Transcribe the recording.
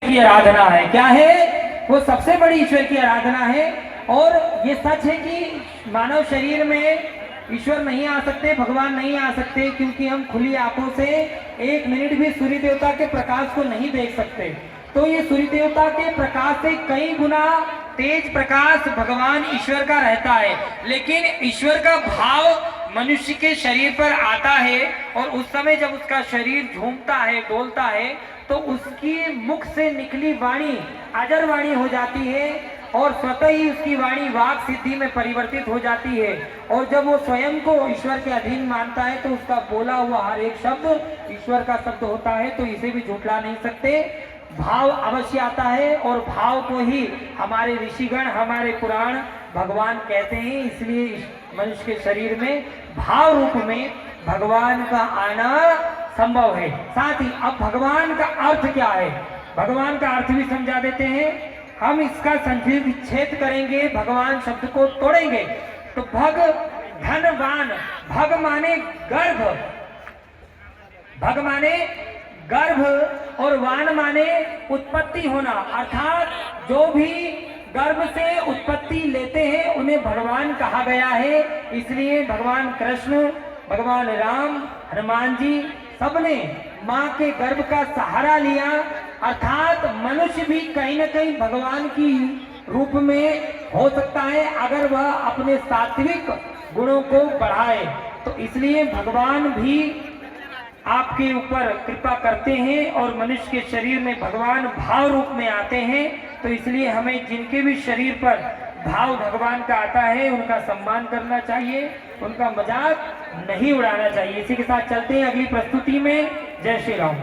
की आराधना है। क्या है वो? सबसे बड़ी ईश्वर की आराधना है। और ये सच है कि मानव शरीर में ईश्वर नहीं आ सकते, भगवान नहीं आ सकते, क्योंकि हम खुली आंखों से एक मिनट भी सूर्य देवता के प्रकाश को नहीं देख सकते। तो ये सूर्य देवता के प्रकाश से कई गुना तेज प्रकाश भगवान ईश्वर का रहता है। लेकिन ईश्वर का भाव मनुष्य के शरीर पर आता है और उस समय जब उसका शरीर झूमता है, डोलता है, तो उसकी मुख से निकली वाणी अजर वाणी हो जाती है और स्वतः ही उसकी वाणी वाक सिद्धि में परिवर्तित हो जाती है। और जब वो स्वयं को ईश्वर के अधीन मानता है तो उसका बोला हुआ हर एक शब्द ईश्वर का शब्द होता है। तो इसे भी झुठला नहीं सकते। भाव अवश्य आता है और भाव को ही हमारे ऋषिगण, हमारे पुराण भगवान कहते हैं। इसलिए मनुष्य के शरीर में भाव रूप में भगवान का आना संभव है। साथ ही अब भगवान का अर्थ क्या है, भगवान का अर्थ भी समझा देते हैं। हम इसका संक्षेप करेंगे, भगवान शब्द को तोड़ेंगे तो भग धनवान, भग माने गर्भ, भग माने गर्भ और वान माने उत्पत्ति होना, अर्थात जो भी गर्भ से उत्पत्ति लेते हैं उन्हें भगवान कहा गया है। इसलिए भगवान कृष्ण, भगवान राम, हनुमान जी सबने माँ के गर्भ का सहारा लिया। अर्थात मनुष्य भी कहीं न कहीं भगवान की रूप में हो सकता है अगर वह अपने सात्विक गुणों को बढ़ाए। तो इसलिए भगवान भी आपके ऊपर कृपा करते हैं और मनुष्य के शरीर में भगवान भाव रूप में आते हैं। तो इसलिए हमें जिनके भी शरीर पर भाव भगवान का आता है उनका सम्मान करना चाहिए, उनका मजाक नहीं उड़ाना चाहिए। इसी के साथ चलते हैं अगली प्रस्तुति में। जय श्री राम।